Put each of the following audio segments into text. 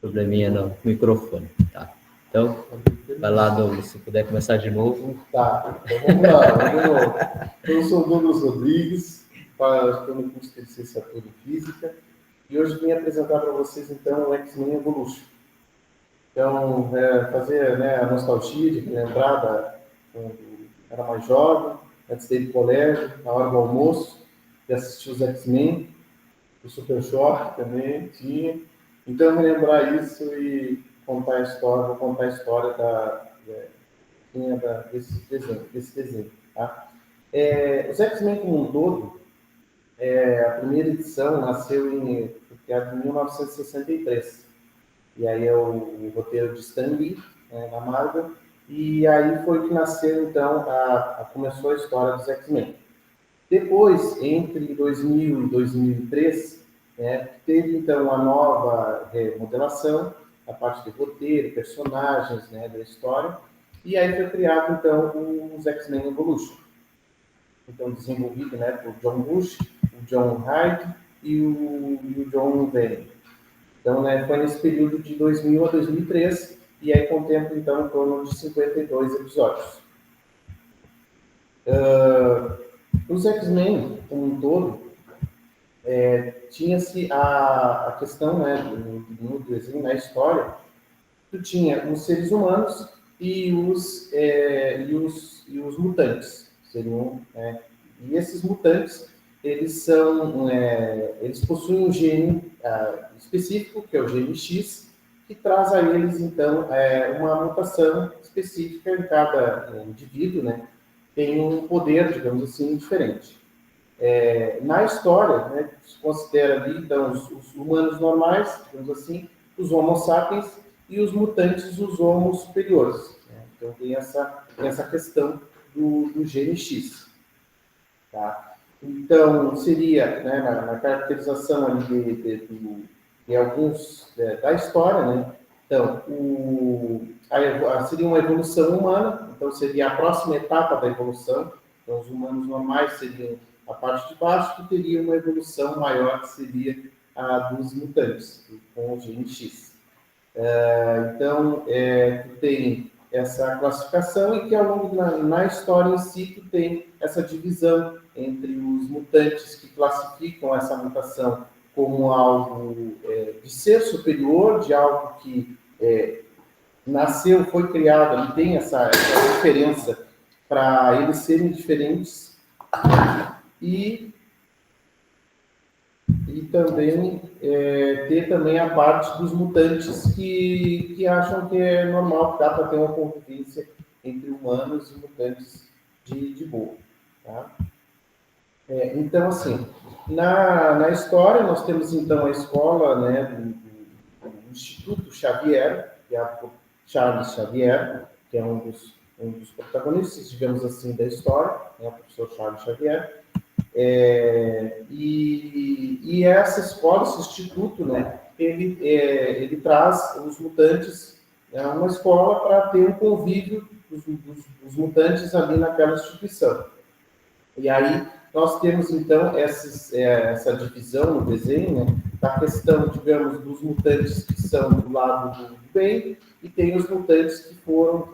probleminha no microfone, tá? Então, vai lá, Douglas, se puder começar de novo. Tá, então vamos lá, vamos de novo. Eu sou o Douglas Rodrigues, estou no curso de licenciatura em Física, e hoje vim apresentar para vocês, então, o X-Men Evolution. Então, fazer, né, a nostalgia de lembrar quando era mais jovem, antes de ir para o colégio, na hora do almoço, de assistir os X-Men, o Super Choque também tinha. Então, relembrar isso e contar a história, vou contar a história desse desenho. Tá? Os X-Men como um todo, a primeira edição nasceu em 1963. E aí é o roteiro de Stan Lee, da Marvel, e aí foi que nasceu, então, começou a história dos X-Men. Depois, entre 2000 e 2003, teve, então, a nova remodelação, a parte de roteiro, personagens, da história, e aí foi criado, então, os X-Men Evolution. Então, desenvolvido, por John Bush, o John Hyde e o John Venn. Então, foi nesse período de 2000 a 2003, e aí contempla, então, em torno de 52 episódios. Os X-Men, como um todo, tinha-se a questão, no desenho, na história, tu tinha os seres humanos e os mutantes. Seriam, e esses mutantes, eles possuem um gene específico, que é o gene X, que traz a eles, então, uma mutação específica em cada indivíduo, tem um poder, digamos assim, diferente. Na história, se considera ali, então, os humanos normais, digamos assim, os Homo sapiens, e os mutantes, os Homo superiores. Então, tem essa questão do gene X. Tá? Então, seria, na caracterização ali de alguns da história, então, seria uma evolução humana, então seria a próxima etapa da evolução. Então, os humanos normais seriam a parte de baixo, que teria uma evolução maior, que seria a dos mutantes, com o gene X. Então, tu tem essa classificação e que ao longo na história em si, tu tem essa divisão entre os mutantes que classificam essa mutação como algo de ser superior, de algo que nasceu, foi criado, e tem essa diferença para eles serem diferentes, e também ter também a parte dos mutantes que acham que é normal, que dá para ter uma convivência entre humanos e mutantes de boa. Tá? Então, assim, na história, nós temos, então, a escola do Instituto Xavier, que é a Charles Xavier, que é um dos protagonistas, digamos assim, da história, o professor Charles Xavier. E essa escola, esse instituto, ele traz os mutantes a uma escola para ter um convívio dos mutantes ali naquela instituição. E aí nós temos, então, essa divisão no desenho, da questão, digamos, dos mutantes que são do lado do bem, e tem os mutantes que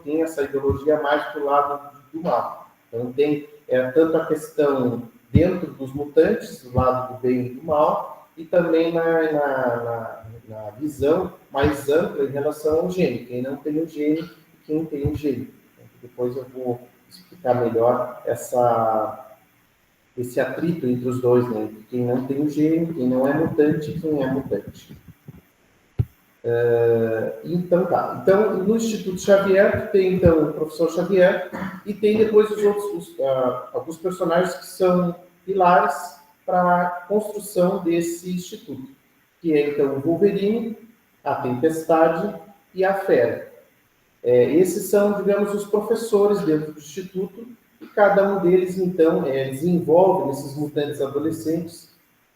têm essa ideologia mais do lado do mal. Então, tem tanto a questão dentro dos mutantes, do lado do bem e do mal, e também na visão mais ampla em relação ao gene, quem não tem o gene e quem tem o gene. Depois eu vou explicar melhor esse atrito entre os dois, quem não tem o gene, quem não é mutante e quem é mutante. Então, tá. Então, no Instituto Xavier, tem, então, o professor Xavier, e tem depois os outros, alguns personagens que são pilares para a construção desse instituto, que é, então, o Wolverine, a Tempestade e a Fera. Esses são, digamos, os professores dentro do instituto, e cada um deles, então, desenvolve, nesses mutantes adolescentes,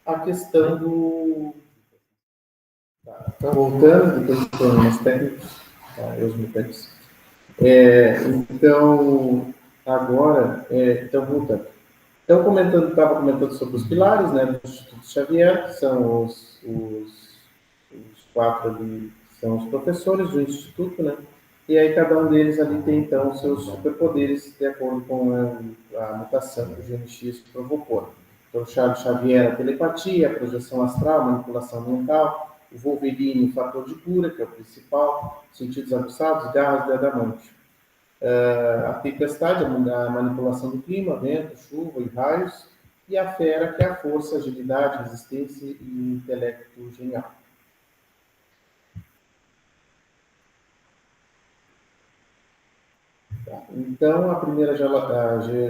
a questão do... Então, voltando, depois de problemas técnicos, os mutantes. Então, agora, então, voltando. Então, estava comentando sobre os pilares, do Instituto Xavier, que são os quatro ali, são os professores do instituto, né? E aí cada um deles ali tem, então, seus superpoderes de acordo com a mutação que o gene X provocou. Então, o Charles Xavier, a telepatia, a projeção astral, manipulação mental, o Wolverine, o fator de cura, que é o principal, sentidos aguçados, garras de adamante. A tempestade, a manipulação do clima, vento, chuva e raios, e a fera, que é a força, agilidade, resistência e intelecto genial. Então, a primeira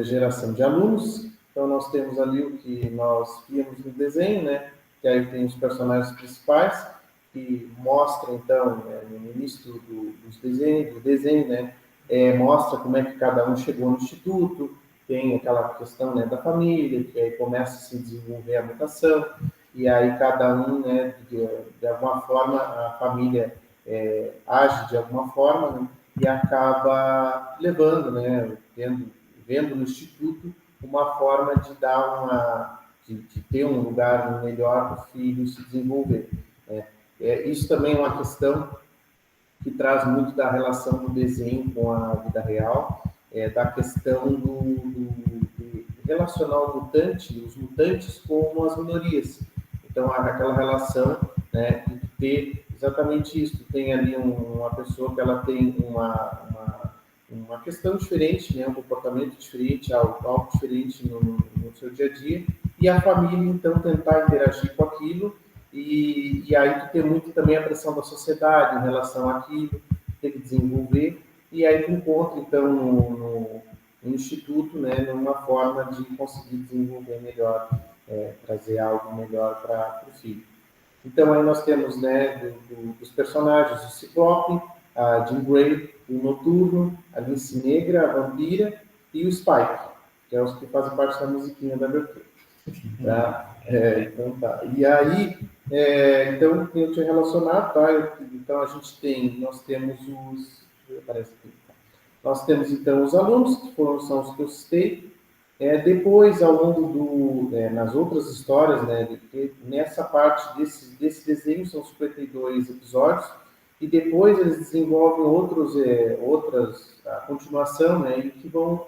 geração de alunos, então nós temos ali o que nós vimos no desenho, né? Que aí tem os personagens principais, que mostram, então, no início do desenho, né? Mostra como é que cada um chegou no instituto, tem aquela questão, né, da família, que aí começa a se desenvolver a mutação, e aí cada um, né, de alguma forma, a família age de alguma forma, né? E acaba levando, né, vendo no Instituto uma forma de dar de ter um lugar melhor para o filho se desenvolver. Né? Isso também é uma questão que traz muito da relação do desenho com a vida real, da questão de relacionar o mutante, os mutantes com as minorias. Então, aquela relação, né, de ter exatamente isso. Tem ali uma pessoa que ela tem uma questão diferente, né, um comportamento diferente, algo diferente no seu dia a dia, e a família, então, tentar interagir com aquilo, e aí tu tem muito também a pressão da sociedade em relação àquilo, tem que desenvolver, e aí tu encontra, então, no instituto, né, numa forma de conseguir desenvolver melhor, trazer algo melhor para o filho. Então, aí nós temos, né, dos personagens, o Ciclope, a Jean Grey, o Noturno, a Lince Negra, a Vampira e o Spike, que é os que fazem parte da musiquinha da abertura. Tá? Então, tá. E aí, então, eu tinha relacionado, tá? Então, nós temos parece que, nós temos, então, os alunos, que são os que eu citei. Depois, ao longo nas outras histórias, né, nessa parte desse desenho, são 52 episódios, e depois eles desenvolvem outras, a continuação, né, e que vão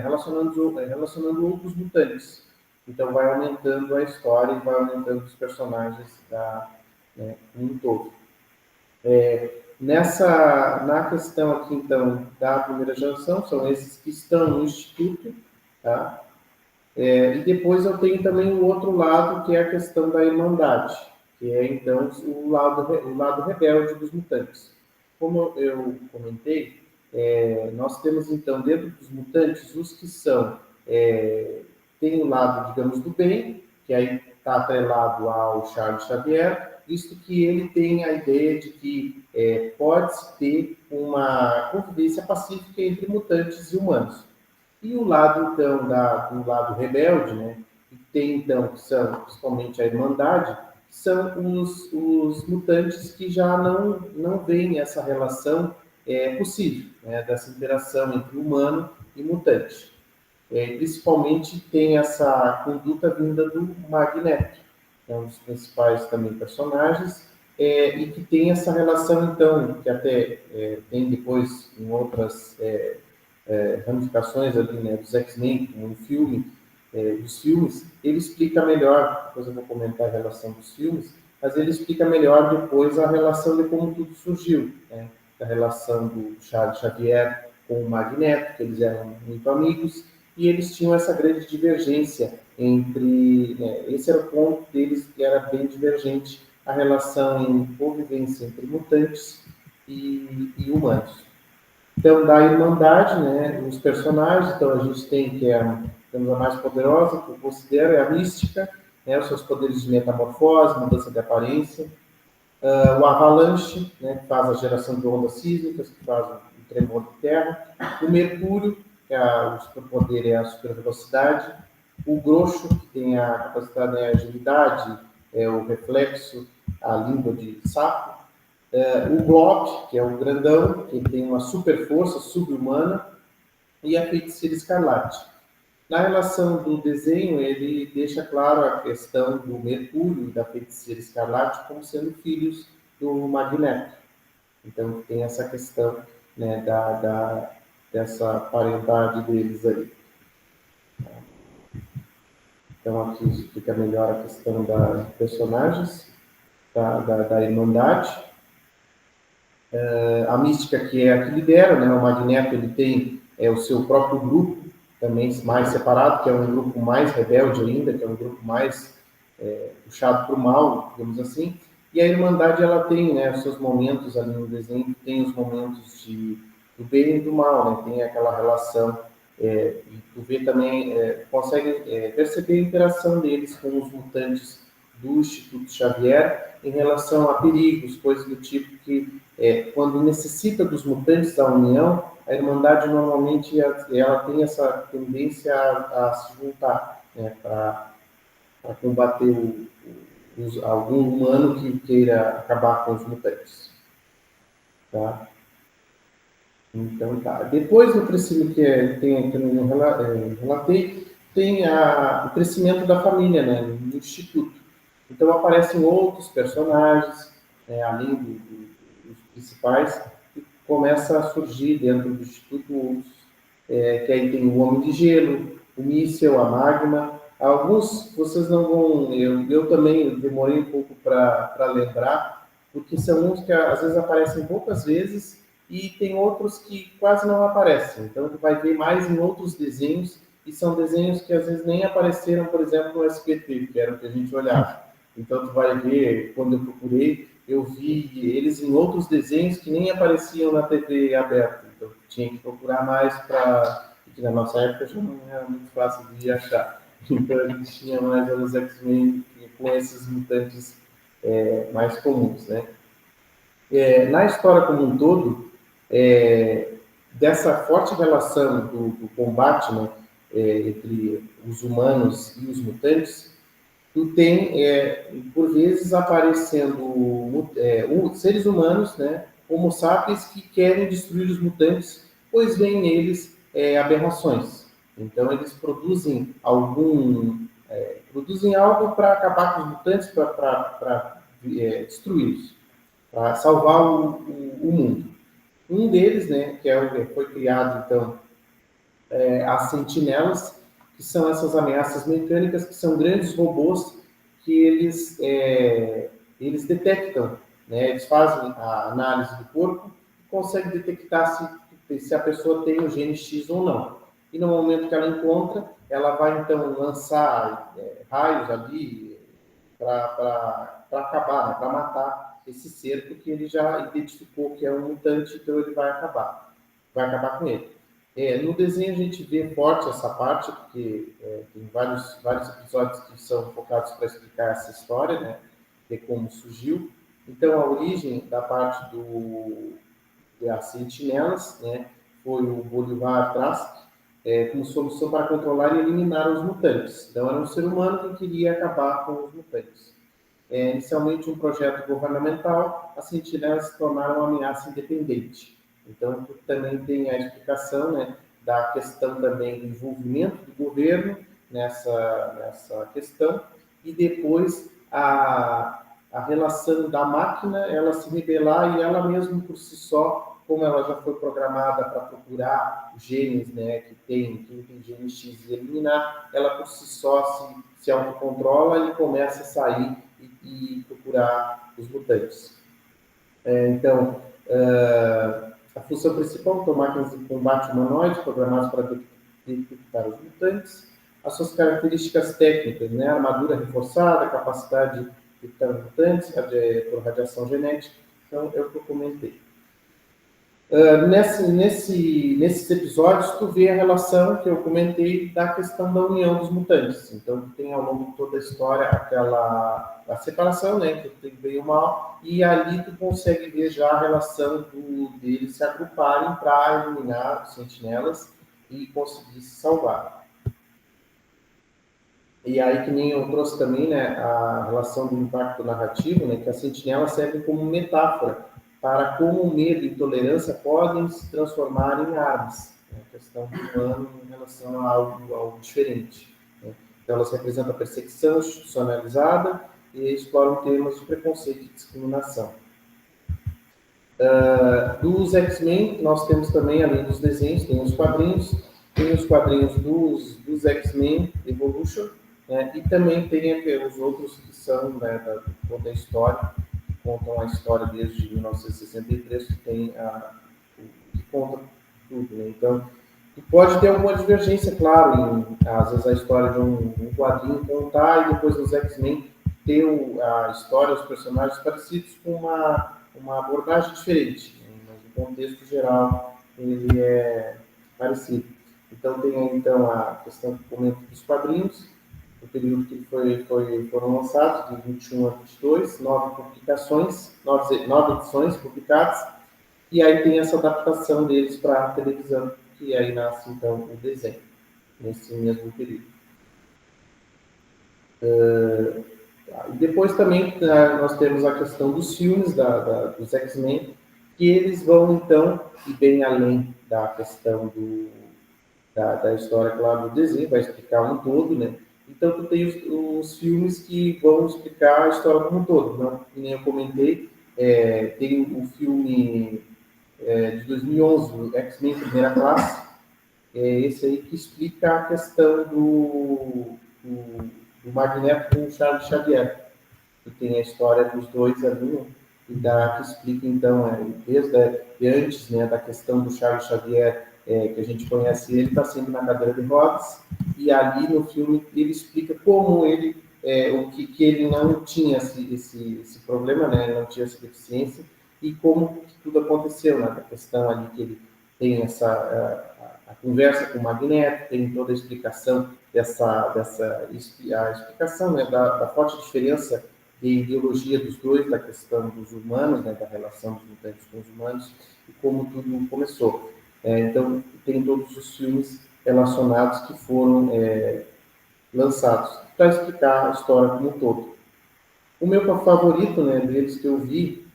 relacionando outros mutantes. Então, vai aumentando a história e vai aumentando os personagens né, um todo. Na questão aqui, então, da primeira geração, são esses que estão no Instituto, tá? E depois eu tenho também o outro lado, que é a questão da Irmandade, que é, então, o lado rebelde dos mutantes. Como eu comentei, nós temos, então, dentro dos mutantes, os que tem o lado, digamos, do bem, que aí está atrelado ao Charles Xavier, visto que ele tem a ideia de que pode-se ter uma convivência pacífica entre mutantes e humanos. E o lado, então, do lado rebelde, né, que tem, então, que são principalmente a Irmandade, são os mutantes que já não veem essa relação possível, né, dessa interação entre humano e mutante. Principalmente tem essa conduta vinda do Magneto, que é um dos principais também personagens, e que tem essa relação, então, que até tem depois em outras ramificações ali, né, dos X-Men, no filme, dos filmes, ele explica melhor, depois eu vou comentar a relação dos filmes, mas ele explica melhor depois a relação de como tudo surgiu, né, a relação do Charles Xavier com o Magneto, que eles eram muito amigos, e eles tinham essa grande divergência entre, esse era o ponto deles que era bem divergente, a relação em convivência entre mutantes e humanos. Então, da Irmandade, né, os personagens, então a gente tem temos a mais poderosa, que eu considero, é a Mística, né, os seus poderes de metamorfose, mudança de aparência. O Avalanche, né, que faz a geração de ondas sísmicas, que faz o tremor de terra. O Mercúrio, que o superpoder é a supervelocidade. O Groxo, que tem a capacidade, né, a agilidade, o reflexo, a língua de sapo. O Glob, que é o grandão, que tem uma super força subhumana, e a Feiticeira Escarlate. Na relação do desenho, ele deixa claro a questão do Mercúrio e da Feiticeira Escarlate como sendo filhos do Magneto. Então, tem essa questão, né, dessa paridade deles ali. Então, aqui explica melhor a questão dos personagens, da Irmandade. A mística, que é a que lidera, né? O Magneto, ele tem o seu próprio grupo, também mais separado, que é um grupo mais rebelde ainda, que é um grupo mais puxado para o mal, digamos assim. E a Irmandade, ela tem, né, os seus momentos ali no desenho, tem os momentos do bem e do mal, né? Tem aquela relação, e tu vê também, consegue perceber a interação deles com os mutantes do Instituto Xavier em relação a perigos, coisas do tipo que, quando necessita dos mutantes da União, a Irmandade normalmente ela tem essa tendência a se juntar, né, para combater algum humano que queira acabar com os mutantes. Tá? Então, tá. Depois do crescimento que eu relatei, tem o crescimento da família, né, no Instituto. Então, aparecem outros personagens, além dos principais, que começa a surgir dentro do Instituto outros, que aí tem o Homem de Gelo, o Míssel, a Magma. Alguns vocês não vão... Eu também demorei um pouco para lembrar, porque são uns que às vezes aparecem poucas vezes e tem outros que quase não aparecem. Então, tu vai ver mais em outros desenhos, e são desenhos que às vezes nem apareceram, por exemplo, no SBT, que era o que a gente olhava. Então, tu vai ver, quando eu procurei, eu vi eles em outros desenhos que nem apareciam na TV aberta. Então, tinha que procurar mais porque na nossa época já não era muito fácil de achar. Então, a gente tinha mais os X-Men com esses mutantes mais comuns, né? Na história como um todo, dessa forte relação do combate, né, entre os humanos e os mutantes, tu tem, por vezes, aparecendo seres humanos, né, homo sapiens, que querem destruir os mutantes, pois veem neles aberrações. Então, eles produzem produzem algo para acabar com os mutantes, para destruí-los, para salvar o mundo. Um deles, né, foi criado, então, as sentinelas, que são essas ameaças mecânicas, que são grandes robôs que eles detectam, né, eles fazem a análise do corpo e conseguem detectar se a pessoa tem o gene X ou não. E no momento que ela encontra, ela vai, então, lançar raios ali para acabar, né, para matar esse ser, porque ele já identificou que é um mutante, então ele vai acabar com ele. No desenho a gente vê forte essa parte, porque tem vários episódios que são focados para explicar essa história, né, de como surgiu. Então, a origem da parte das sentinelas, né, foi o Bolivar Trask, como solução para controlar e eliminar os mutantes. Então, era um ser humano que queria acabar com os mutantes. Inicialmente um projeto governamental, as sentinelas se tornaram uma ameaça independente. Então, também tem a explicação, né, da questão também do envolvimento do governo nessa questão, e depois a relação da máquina, ela se rebelar e ela mesma por si só, como ela já foi programada para procurar os genes, né, quem tem gene X e eliminar, ela por si só se autocontrola e começa a sair e procurar os mutantes. Então, a função principal são máquinas de combate humanoide programadas para detectar os mutantes. As suas características técnicas, né, armadura reforçada, capacidade de detectar mutantes por radiação genética, então é o que eu comentei. Nesses episódios, tu vê a relação que eu comentei da questão da união dos mutantes. Então, tu tem ao longo de toda a história a separação, né, que tem bem e o mal, e ali tu consegue ver já a relação deles se agruparem para eliminar os sentinelas e conseguir se salvar. E aí, que nem eu trouxe também, né, a relação do impacto narrativo, né, que as sentinelas servem como metáfora para como o medo e intolerância podem se transformar em armas, né, a questão do humano em relação a algo diferente. Né. Então, elas representam a perseguição institucionalizada e exploram temas de preconceito e discriminação. Dos X-Men, nós temos também, além dos desenhos, tem os quadrinhos dos X-Men Evolution, né, e também tem os outros que são, né, contam a história, contam a história desde 1963, que tem que conta tudo, né? Então, pode ter alguma divergência, claro, às vezes a história de um quadrinho contar e depois nos X-Men ter a história, os personagens parecidos com uma abordagem diferente, né? Mas o contexto geral ele é parecido. Então tem aí, então, a questão que comento dos quadrinhos, o período que foram lançados, de 21 a 22, 9 edições publicadas, e aí tem essa adaptação deles para a televisão, que aí nasce então o desenho, nesse mesmo período. E depois também nós temos a questão dos filmes dos X-Men, que eles vão então, e bem além da questão da história, claro, do desenho, vai explicar um todo, né? Então, tu tem os filmes que vão explicar a história como um todo, né? Que nem eu comentei, tem o filme de 2011, o X-Men Primeira Classe, esse aí que explica a questão do Magneto com o Charles Xavier, que tem a história dos dois ali, né? Que explica, então, desde antes, né, da questão do Charles Xavier, que a gente conhece ele, está sempre na cadeira de rodas, e ali no filme ele explica como ele, o que ele não tinha esse problema, né, ele não tinha essa deficiência, e como que tudo aconteceu, né, a questão ali que ele tem a conversa com o Magneto, tem toda a explicação a explicação, né, da forte diferença de ideologia dos dois, da questão dos humanos, né, da relação dos mutantes com os humanos, e como tudo começou. Então, tem todos os filmes relacionados que foram lançados para explicar a história como um todo. O meu favorito, né, deles que eu vi,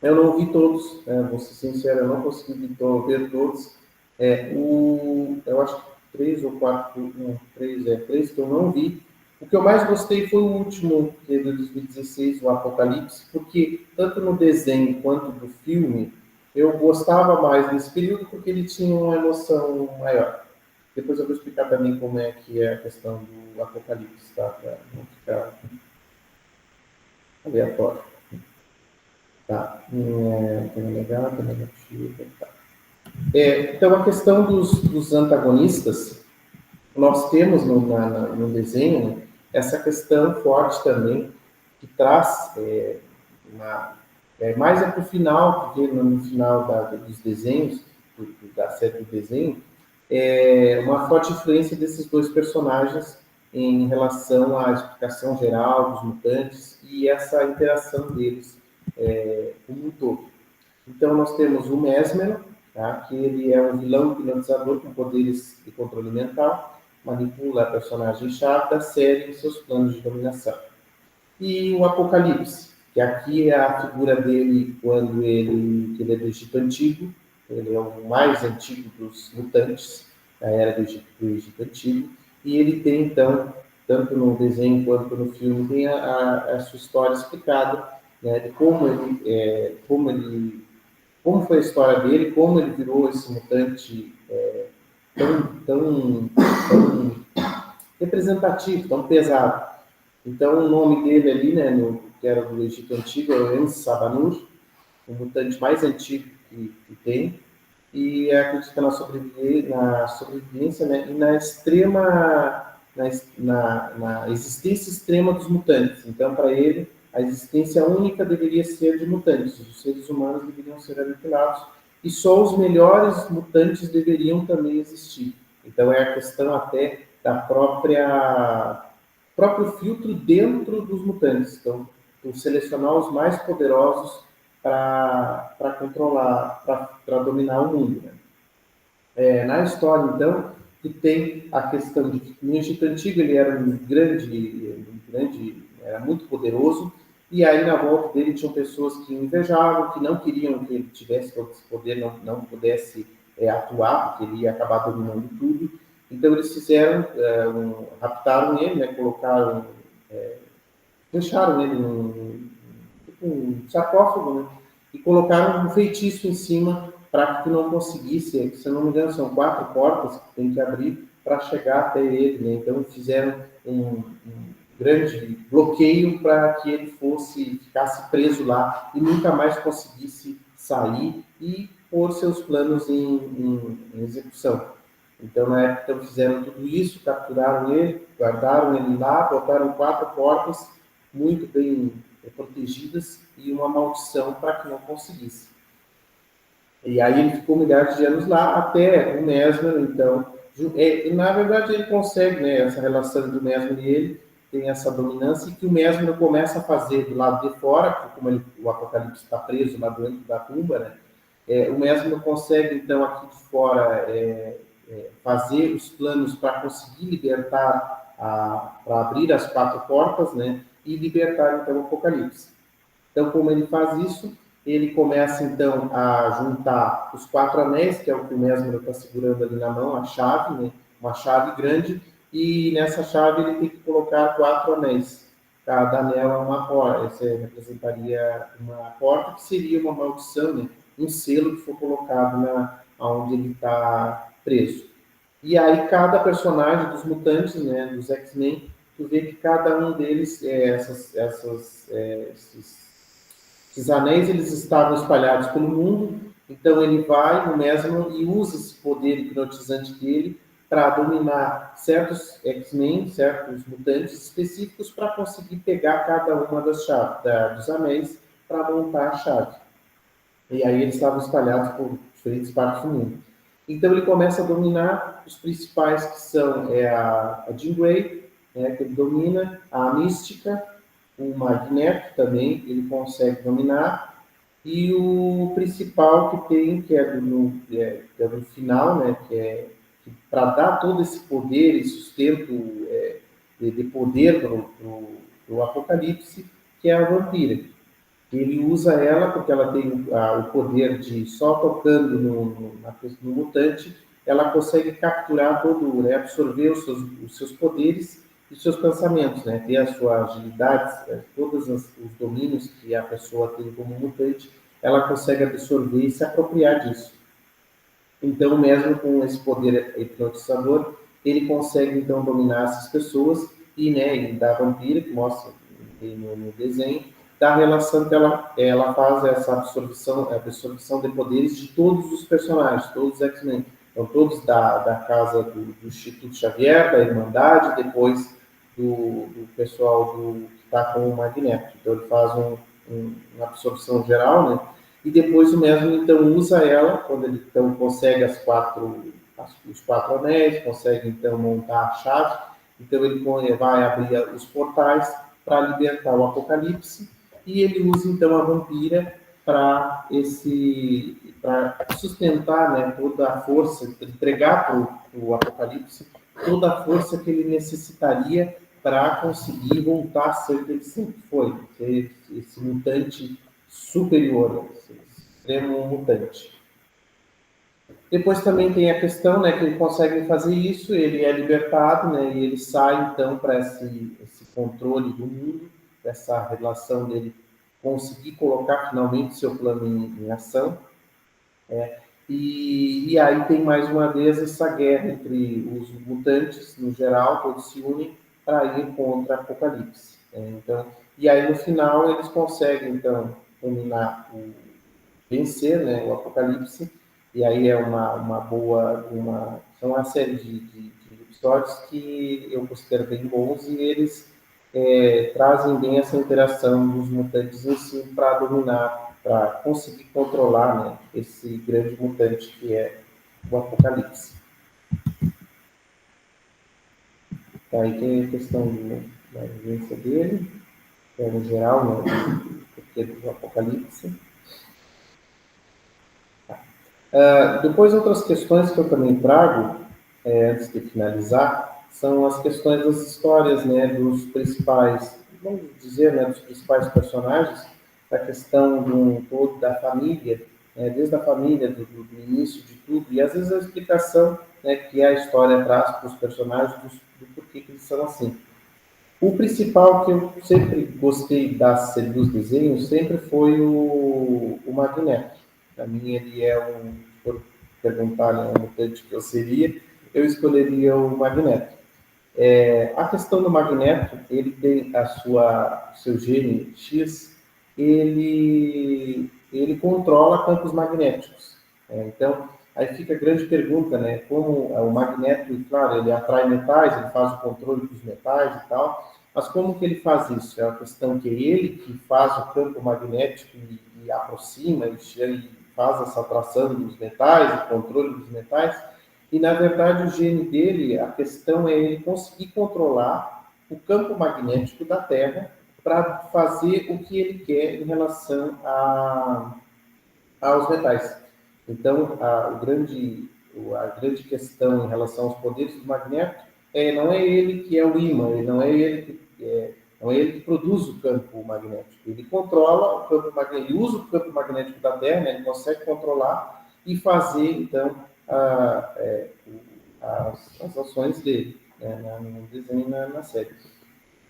eu não vi todos, vou ser sincero, eu não consegui ver todos. Eu acho que 3 ou 4, não, 3 que eu não vi. O que eu mais gostei foi o último, que é de 2016, o Apocalipse, porque tanto no desenho quanto do filme, eu gostava mais desse período porque ele tinha uma emoção maior. Depois eu vou explicar também como é que é a questão do Apocalipse, tá? Para não ficar aleatório. Tá. Tem legal, tem negativo, tá. Então, a questão dos antagonistas, nós temos no desenho, né, essa questão forte também, que traz, mais para o final, porque no final dos desenhos, da série do desenho, uma forte influência desses dois personagens em relação à explicação geral dos mutantes e essa interação deles como um todo. Então, nós temos o Mesmer, tá, que ele é um vilão hipnotizador com poderes de controle mental, manipula a personagem-chave da série em seus planos de dominação. E o Apocalipse, que aqui é a figura dele quando ele é do Egito Antigo, ele é o mais antigo dos mutantes, da era do Egito Antigo, e ele tem, então, tanto no desenho quanto no filme, tem a sua história explicada, né, de como foi a história dele, como ele virou esse mutante tão representativo, tão pesado. Então, o nome dele ali, né, que era do Egito Antigo, é o Ensabanur, o mutante mais antigo que tem, e acredita na sobrevivência, né, e na existência extrema dos mutantes. Então, para ele, a existência única deveria ser de mutantes. Os seres humanos deveriam ser aniquilados e só os melhores mutantes deveriam também existir. Então, é a questão até da próprio filtro dentro dos mutantes. Então, selecionar os mais poderosos para controlar, para dominar o mundo. Né? Na história, então, que tem a questão de que no Egito Antigo ele era um grande, era muito poderoso, e aí na volta dele tinham pessoas que o invejavam, que não queriam que ele tivesse todo esse poder, não pudesse atuar, porque ele ia acabar dominando tudo. Então eles fizeram, raptaram ele, né, fecharam ele num sarcófago, né, e colocaram um feitiço em cima para que tu não conseguisse, se eu não me engano, são 4 portas que tem que abrir para chegar até ele, né? Então fizeram um grande bloqueio para que ele ficasse preso lá e nunca mais conseguisse sair e pôr seus planos em execução. Então, na época, fizeram tudo isso, capturaram ele, guardaram ele lá, botaram 4 portas muito bem protegidas e uma maldição para que não conseguisse. E aí ele ficou milhares de anos lá, até o Mesmer, então, na verdade ele consegue, né, essa relação do Mesmer e ele, tem essa dominância, e que o Mesmer começa a fazer do lado de fora, como o Apocalipse está preso lá dentro da tumba, né, o Mesmer consegue, então, aqui de fora, fazer os planos para conseguir libertar, para abrir as 4 portas, né, e libertar, então, o Apocalipse. Então, como ele faz isso, ele começa, então, a juntar os 4 anéis, que é o que o Mesmer está segurando ali na mão, a chave, né? Uma chave grande, e nessa chave ele tem que colocar 4 anéis. Cada anel é uma porta, essa representaria uma porta, que seria uma maldição, né? Um selo que for colocado onde ele está preso. E aí cada personagem dos mutantes, né, dos X-Men, tu vê que cada um deles, esses anéis, eles estavam espalhados pelo mundo, então ele vai no Mesmer e usa esse poder hipnotizante dele para dominar certos X-Men, certos mutantes específicos, para conseguir pegar cada uma das chaves, dos anéis, para montar a chave. E aí eles estavam espalhados por diferentes partes do mundo. Então ele começa a dominar os principais, que são a Jean Grey, né, que ele domina, a Mística, o Magneto também, ele consegue dominar, e o principal que tem, que é do final, né, que para dar todo esse poder e sustento de poder para o Apocalipse, que é a Vampira. Ele usa ela porque ela tem o poder de, só tocando no mutante, ela consegue capturar todo, né, absorver os seus poderes e seus pensamentos, né, ter a sua agilidade, todos os domínios que a pessoa tem como mutante, ela consegue absorver e se apropriar disso. Então, mesmo com esse poder hipnotizador, ele consegue, então, dominar essas pessoas e, né, ele dá a Vampira, que mostra no desenho, da relação que ela faz essa absorção de poderes de todos os personagens, todos os X-Men. Então, todos da casa do Instituto Xavier, da Irmandade, depois do pessoal que está com o Magneto. Então, ele faz uma absorção geral, né? E depois o mesmo, então, usa ela, quando ele então consegue os 4 anéis, consegue, então, montar a chave, então ele vai abrir os portais para libertar o Apocalipse, e ele usa, então, a Vampira para sustentar, né, toda a força, entregar para o Apocalipse toda a força que ele necessitaria para conseguir voltar a ser o que ele sempre foi, ser esse mutante superior, esse extremo mutante. Depois também tem a questão, né, que ele consegue fazer isso, ele é libertado, né, e ele sai, então, para esse controle do mundo, essa relação dele conseguir colocar finalmente seu plano em ação. E aí tem mais uma vez essa guerra entre os mutantes, no geral, todos se unem para ir contra Apocalipse. Então, e aí no final eles conseguem, então, vencer, né, o Apocalipse, e aí é são uma série de episódios que eu considero bem bons, e eles trazem bem essa interação dos mutantes em si para dominar, para conseguir controlar, né, esse grande mutante que é o Apocalipse. Aí tem a questão da vivência dele, que é no geral, né, porque do Apocalipse. Depois, outras questões que eu também trago, antes de finalizar, são as questões das histórias, né, dos principais, vamos dizer, né, dos principais personagens, a questão todo da família, né, desde a família, do início de tudo, e às vezes a explicação, né, que a história traz para os personagens do porquê que eles são assim. O principal que eu sempre gostei dos desenhos sempre foi o Magneto. Para mim, ele é por perguntar, né, um mutante que eu seria, eu escolheria o Magneto. A questão do Magneto, ele tem seu gene X, ele controla campos magnéticos. Então, aí fica a grande pergunta, né? Como o Magneto, claro, ele atrai metais, ele faz o controle dos metais e tal, mas como que ele faz isso? É uma questão que é ele que faz o campo magnético e aproxima e faz essa atração dos metais, o controle dos metais, e, na verdade, o gene dele, a questão é ele conseguir controlar o campo magnético da Terra para fazer o que ele quer em relação aos metais. Então, a grande questão em relação aos poderes do magneto não é ele que é o ímã, não é ele que produz o campo magnético. Ele controla o campo magnético, ele usa o campo magnético da Terra, né, ele consegue controlar e fazer, então, as ações dele, né, no desenho e na série.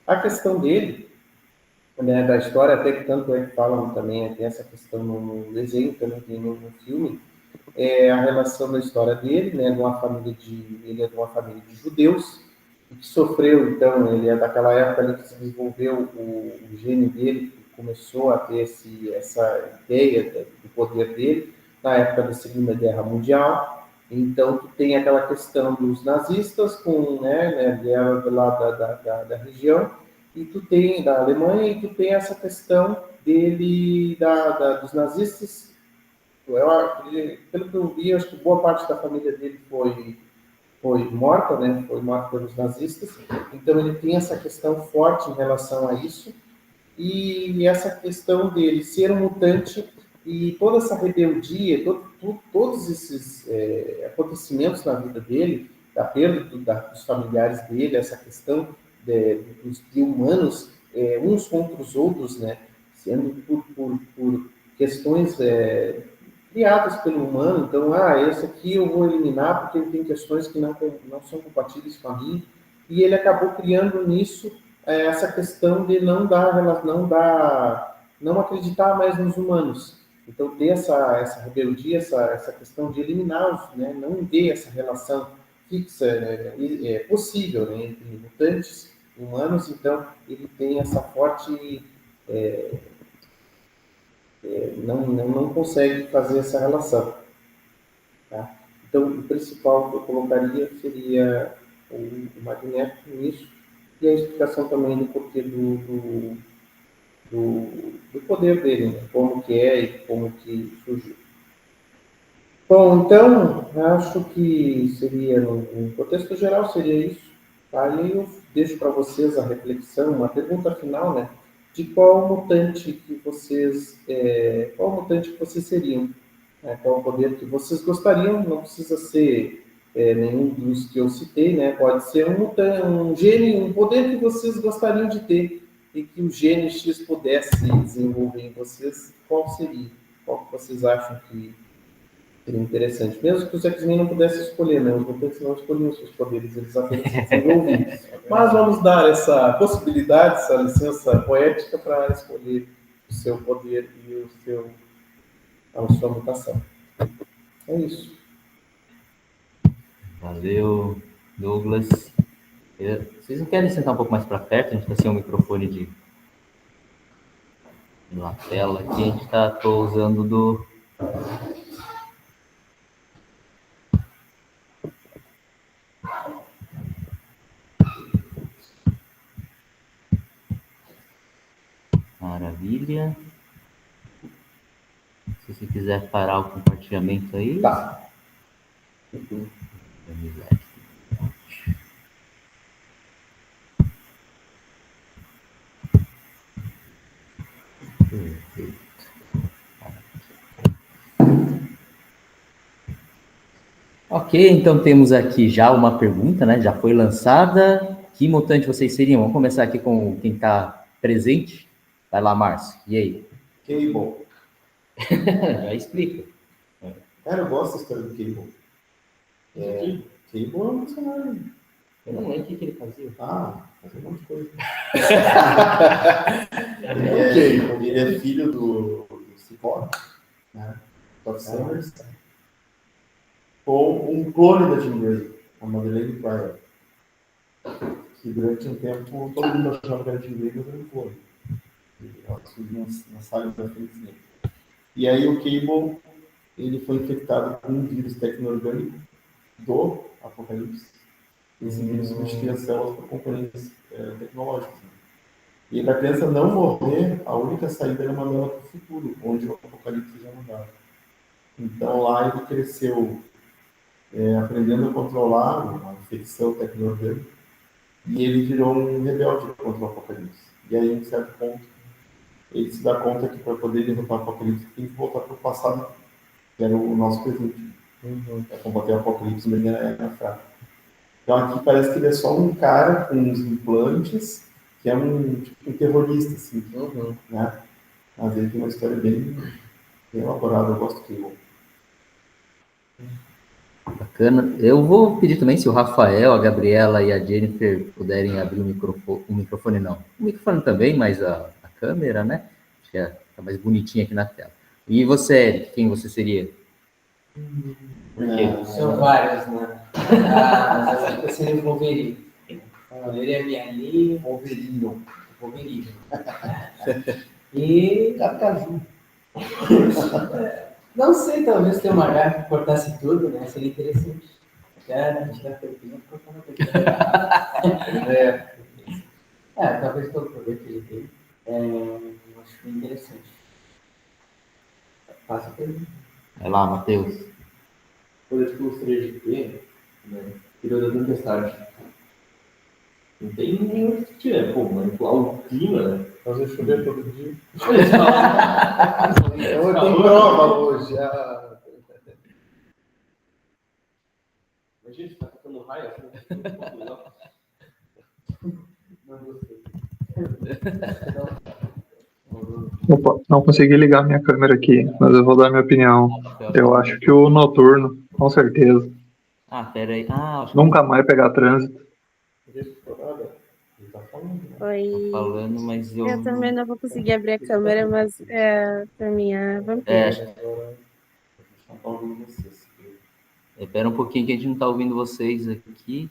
A questão dele, né, da história, até que tanto é que falam também, tem essa questão no desenho, também tem no filme, é a relação da história dele, né, ele é de uma família de judeus, que sofreu, então, ele é daquela época ali que se desenvolveu o gene dele, que começou a ter essa ideia do poder dele, na época da Segunda Guerra Mundial. Então, tu tem aquela questão dos nazistas com, né guerra lá da região, e tu tem da Alemanha, e tu tem essa questão dele, dos nazistas. Pelo que eu vi, acho que boa parte da família dele foi morta, né? Foi morta pelos nazistas. Então ele tem essa questão forte em relação a isso, e essa questão dele ser um mutante e toda essa rebeldia, todos esses acontecimentos na vida dele, da perda dos familiares dele, essa questão de humanos uns contra os outros, né? Sendo por questões criadas pelo humano. Então, esse aqui eu vou eliminar porque ele tem questões que não são compatíveis com a minha. E ele acabou criando nisso essa questão de não acreditar mais nos humanos. Então, ter essa rebeldia, essa questão de eliminá-los, né? Não ter essa relação fixa, possível, né? Entre mutantes e humanos. Então, ele tem essa forte... não consegue fazer essa relação. Tá? Então, o principal que eu colocaria seria o Magneto nisso, e a explicação também do porquê do poder dele, né? Como que é e como que surgiu. Bom, então, acho que seria, no contexto geral, seria isso. Tá? E eu deixo para vocês a reflexão, uma pergunta final, né? De qual mutante que vocês seriam? Qual o poder que vocês gostariam? Não precisa ser nenhum dos que eu citei, né? Pode ser um mutante, um gene, um poder que vocês gostariam de ter e que o gene X pudesse desenvolver em vocês. Qual seria? Qual que vocês acham que seria interessante? Mesmo que os X-Men não pudessem escolher, né? Os mutantes não escolhiam seus poderes, eles apenas se desenvolviam. Mas vamos dar essa possibilidade, essa licença poética para escolher o seu poder e a sua mutação. É isso. Valeu, Douglas. Vocês não querem sentar um pouco mais para perto? A gente está sem um microfone na tela aqui. A gente está usando do... Maravilha. Se você quiser parar o compartilhamento aí. Tá. Perfeito. Ok, então temos aqui já uma pergunta, né? Já foi lançada. Que mutante vocês seriam? Vamos começar aqui com quem está presente. Vai lá, Márcio. E aí? Cable. Já explica. Cara, eu gosto da história do Cable. Cable é um personagem. Eu não lembro o que ele fazia. Fazer um monte de coisa. Ele é filho do Cipó, né? Scott Summers, com um clone da Jean Grey, a Madeleine Pryor, que durante um tempo todo mundo achava que era Jean Grey, mas era um clone. Ela surgiu na saga da Fênix Negra. E aí o Cable, ele foi infectado com um vírus tecno-orgânico do Apocalipse. Esse vírus substitui as células por componentes tecnológicos. Né? E para a criança não morrer, a única saída era mandar ela para o futuro, onde o Apocalipse já mandava. Então lá ele cresceu aprendendo a controlar uma infecção tecno-orgânica e ele virou um rebelde contra o Apocalipse. E aí, em certo ponto, ele se dá conta que para poder derrotar o Apocalipse tem que voltar para o passado, que era o nosso presente. Para combater o Apocalipse, mas ele era fraco. Então aqui parece que ele é só um cara com uns implantes, que é um terrorista, assim. Né? Mas ele tem uma história bem elaborada, eu gosto que eu... Bacana. Eu vou pedir também se o Rafael, a Gabriela e a Jennifer puderem abrir o microfone não. O microfone também, mas a câmera, né? Acho que tá mais bonitinha aqui na tela. E você, Eric, quem você seria? São várias, né? Mas eu acho que eu seria o Wolverine. Ele é minha linha. Wolverine. E Caju. Não sei, talvez ter uma garra que cortasse tudo, né? Seria interessante. Tirar a pepinha e cortar na pepinha. Talvez pelo poder que ele tem. Eu acho bem interessante. Passa a pergunta. Vai lá, Matheus. Quando eu gostaria de ter, né? Período da tempestade. Não tem nenhum que tiver, manipular o clima, né? Fazer chover todo dia. Eu tenho prova hoje. Imagina, tá tocando raio assim, legal. Não gostei. Opa, não consegui ligar minha câmera aqui, mas eu vou dar minha opinião. Eu acho que o Noturno, com certeza. Pera aí. Nunca mais pegar trânsito. Oi. Falando, mas eu também não vou conseguir abrir a câmera, mas pra mim é Vampira. Espera um pouquinho que a gente não está ouvindo vocês aqui.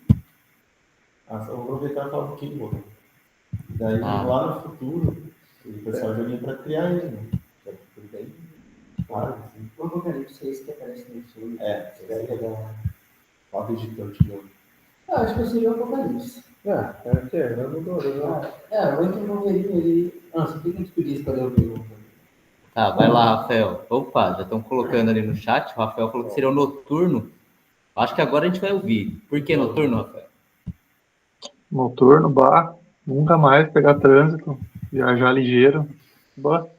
Só vou aproveitar e falar um pouquinho. Daí, lá no futuro, o pessoal já vinha para criar ele, né? Tudo bem, claro. Assim. O Apocalipse é esse que aparece no filme. O vegetante dele. Eu acho que eu seria o Apocalipse. Não mudou, Eu entro no Wolverine, ele... Nossa, por que a gente podia escolher o Wolverine? Vai lá, Rafael. Opa, já estão colocando ali no chat. O Rafael falou que seria o Noturno. Acho que agora a gente vai ouvir. Por que Noturno, Rafael? Noturno, nunca mais pegar trânsito, viajar ligeiro. Não.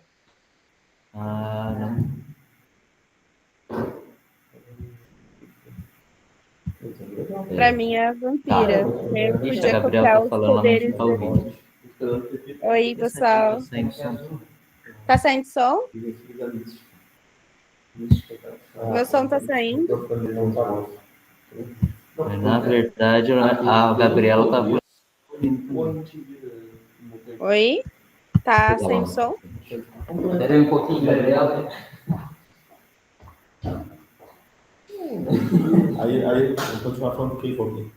Pra mim é a Vampira. Eu Ixi, a podia Gabriela copiar tá os falando, mas poderes não tá ouvindo. Oi, pessoal. Tá saindo som? Meu som tá saindo? Mas, na verdade, a Gabriela tá... Oi? Tá sem som? Espera aí um pouquinho, Gabriel. Aí, vou continuar falando do K-pop.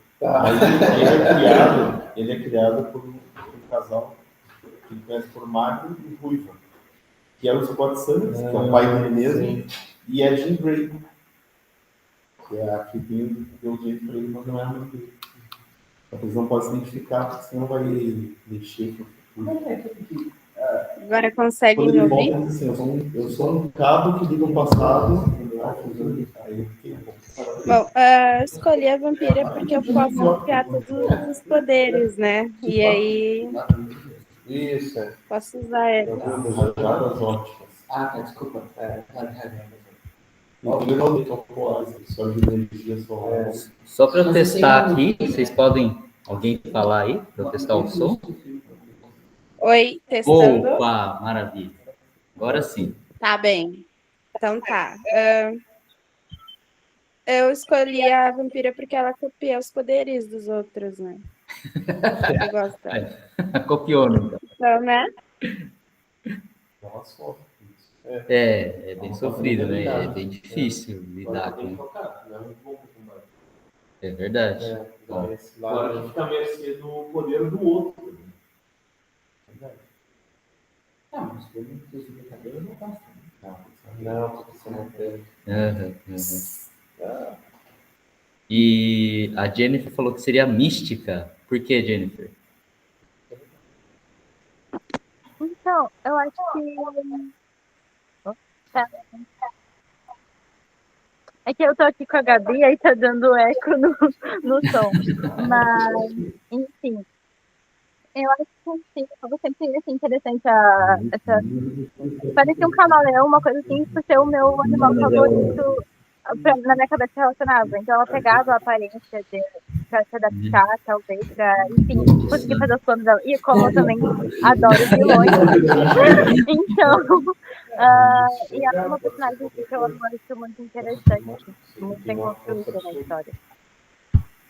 Ele é criado por um casal que ele conhece por Magro e Ruiva, que é o Scott Summers, que é o pai dele mesmo, e a Jean Grey, que é a que deu o jeito para ele, mas não é a mãe dele. Eles não podem se identificar, porque senão vai mexer com o futuro. Agora consegue Quando me ele ouvir? volta, assim, eu sou um cabo que liga o passado ao futuro. Aí, Bom, escolhi a Vampira porque eu posso copiar todos os poderes, né? E aí Isso, posso usar eles. rajadas óticas. Desculpa. Só para eu testar aqui, vocês podem... Alguém falar aí, para eu testar o som? Oi, testando. Opa, maravilha. Agora sim. Tá bem. Então tá. Eu escolhi a Vampira porque ela copia os poderes dos outros, né? Você gosta? Copiou, então. Então, né? Nossa, É bem sofrido, né? É bem difícil lidar Agora tem que com. tocar, não é muito bom para combate. É verdade. Bom, esse Agora a lado gente fica à mercê do poder do outro. Né? Ah, mas por muito de brincadeira não basta. não, porque você não tem. aham, aham. E a Jennifer falou que seria mística. Por que, Jennifer? Então, eu acho que. É que eu tô aqui com a Gabi, aí tá dando eco no som. Mas, enfim, eu acho que sim, eu sempre achei interessante essa. Parecia um camaleão, uma coisa assim, por ser o meu animal favorito na minha cabeça relacionava. Então, ela pegava a aparência de, pra se adaptar, talvez, pra, enfim, conseguir fazer os planos dela. E como eu também adoro vilões, então, e ela é uma personagem que eu acho muito interessante, muito bem construída na história.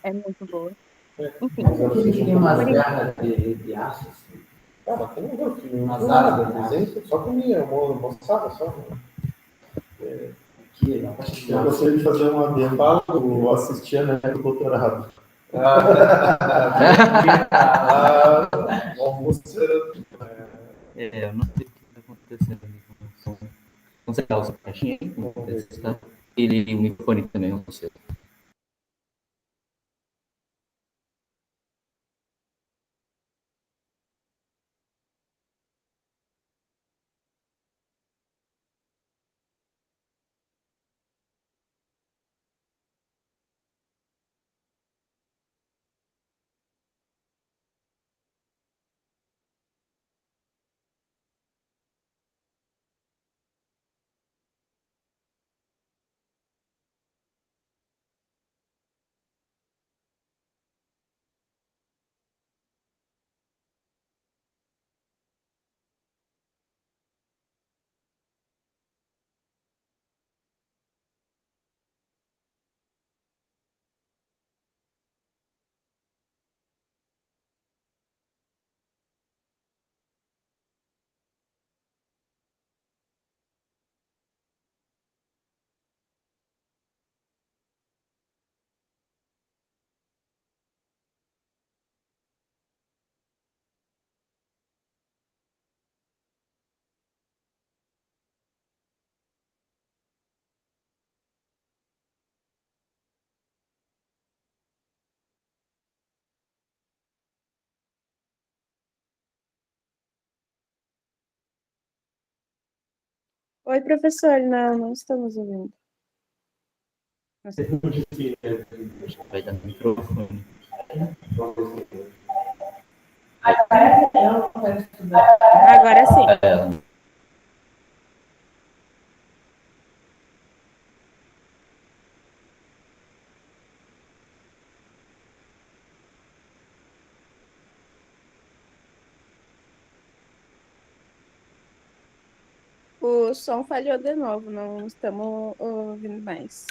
É muito boa. Enfim, Ele tem umas por isso. garras de aço, assim. Ah, mas tem um outro, Umas não asas, nada, né? desenho, só comia, moçada, só. Aqui, na parte de Eu gostaria de fazer uma adendo. Eu assisti a Neve do Doutorado. Eu não sei o que está acontecendo ali com o som. Consegue dar o seu caixinha aí? Vamos testar. Ele, o microfone também, não sei. Oi, professor. Não, não estamos ouvindo. Vai dar microfone. Agora sim. O som falhou de novo, não estamos ouvindo mais.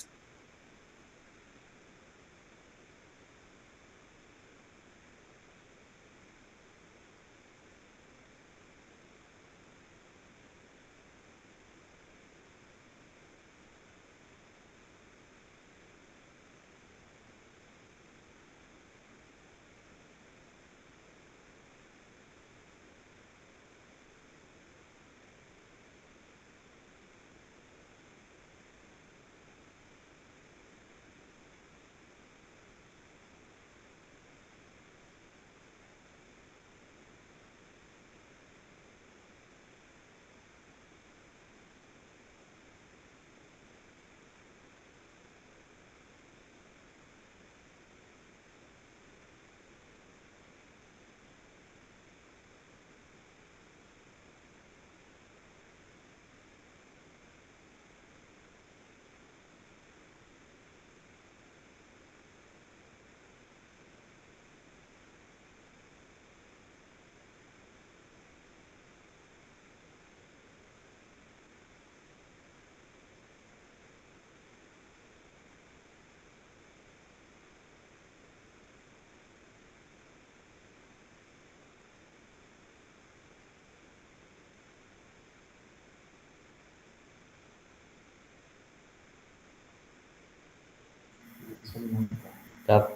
Tá.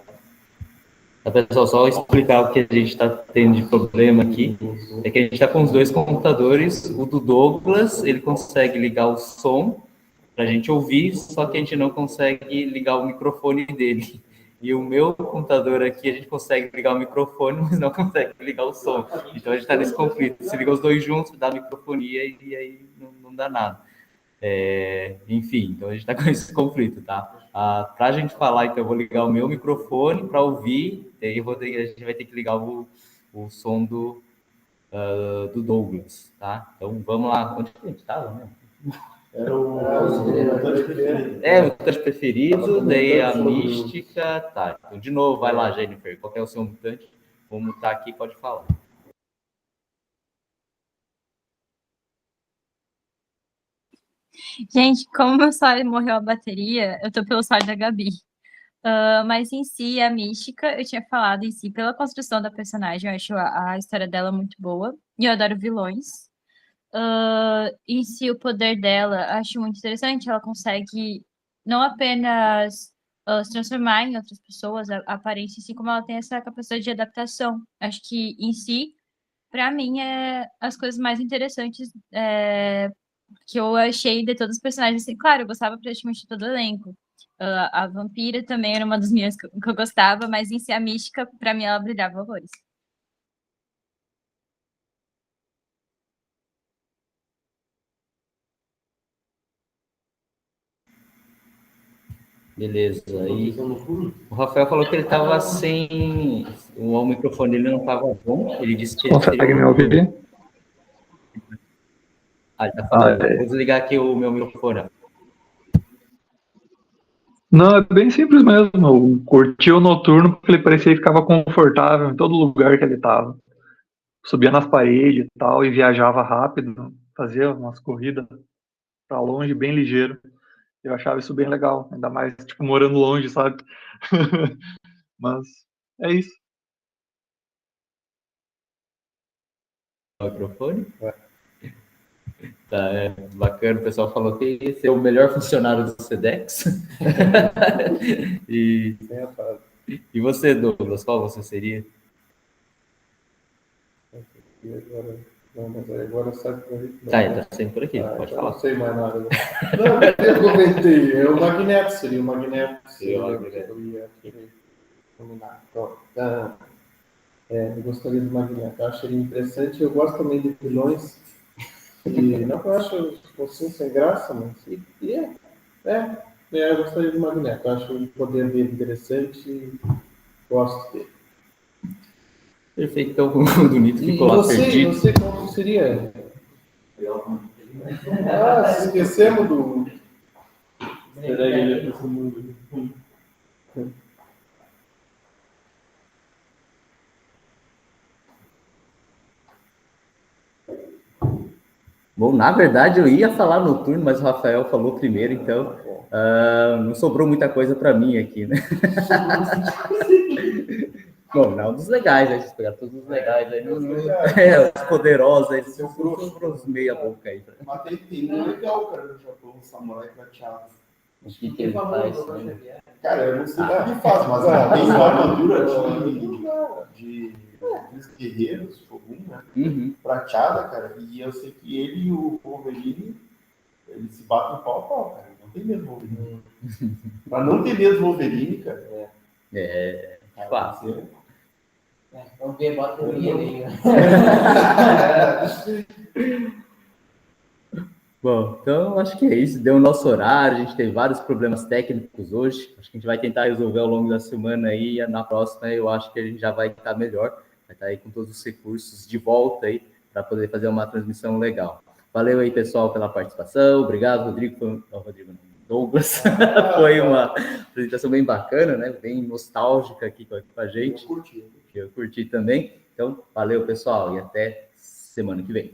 Tá, pessoal, só explicar o que a gente está tendo de problema aqui. É que a gente está com os dois computadores. O do Douglas, ele consegue ligar o som para a gente ouvir, só que a gente não consegue ligar o microfone dele. E o meu computador aqui, a gente consegue ligar o microfone, mas não consegue ligar o som. Então a gente está nesse conflito. Se liga os dois juntos, dá microfonia e aí não dá nada. Enfim, então a gente está com esse conflito, tá? Para a gente falar, então eu vou ligar o meu microfone para ouvir, e aí a gente vai ter que ligar o som do Douglas, tá? Então vamos lá. Onde que a gente estava, né? Era o mutante preferido. O mutante preferido, daí a mística, tá. Então, de novo, vai lá, Jennifer, qual que é o seu mutante? Vou mutar aqui, pode falar. Gente, como meu celular morreu a bateria, eu tô pelo celular da Gabi. Mas em si, a mística, eu tinha falado em si, pela construção da personagem, eu acho a história dela muito boa. E eu adoro vilões. Em si, o poder dela, acho muito interessante. Ela consegue não apenas se transformar em outras pessoas, a aparência em si, como ela tem essa capacidade de adaptação. Acho que, em si, para mim, é as coisas mais interessantes que eu achei de todos os personagens. Assim, claro, eu gostava praticamente de todo o elenco. A vampira também era uma das minhas que eu gostava, mas em si, a mística, para mim, ela brilhava horrores. Beleza, aí o Rafael falou que ele estava sem... O microfone dele não estava bom, ele disse que... Consegue me ouvir? Ele tá falando. Vou desligar aqui o meu microfone. Não, é bem simples mesmo. Eu curti o noturno porque ele parecia que ficava confortável em todo lugar que ele estava. Subia nas paredes e tal, e viajava rápido, fazia umas corridas para longe, bem ligeiro. Eu achava isso bem legal, ainda mais, tipo, morando longe, sabe? Mas é isso. O microfone? Tá, bacana, o pessoal falou que esse é o melhor funcionário do Sedex. E você, Douglas, qual você seria? Agora sabe por aí. Tá sempre por aqui, pode falar. Não sei mais nada. Não, eu comentei. É o Magneto, seria o Magneto. Eu ia combinar. Eu gostaria do Magneto. Eu acho ele interessante. Eu gosto também de vilões. E não que eu acho assim sem graça, mas eu gostaria do Magneto. Eu acho o poder dele interessante e gosto dele. Perfeito, então o Donito ficou lá perdido. E você qual seria? Esquecemos do... Será que ele é esse mundo? Bom, na verdade eu ia falar noturno, mas o Rafael falou primeiro, então não sobrou muita coisa para mim aqui, né? Bom, não dos legais, a gente pegar todos os legais aí, os poderosos, aí, sobrou uns meia boca aí. Mas tem um legal, cara, no Japão, um samurai prateado. O que ele faz? Cara, eu não sei o que ele faz, mas tem uma armadura de guerreiros, Shogun, né? Prateada, cara, e eu sei que ele e o Wolverine, eles se batem pau a pau, cara. Não tem medo do Wolverine. Pra não ter medo do Wolverine, cara. Fácil. Vamos ver, bota o aí. Bom, então acho que é isso. Deu o nosso horário, a gente teve vários problemas técnicos hoje. Acho que a gente vai tentar resolver ao longo da semana aí. E na próxima eu acho que a gente já vai estar melhor. Vai estar aí com todos os recursos de volta aí para poder fazer uma transmissão legal. Valeu aí, pessoal, pela participação. Obrigado, Rodrigo. Douglas. Foi uma apresentação bem bacana, né? Bem nostálgica aqui com a gente. Eu curti também. Então, valeu, pessoal, e até semana que vem.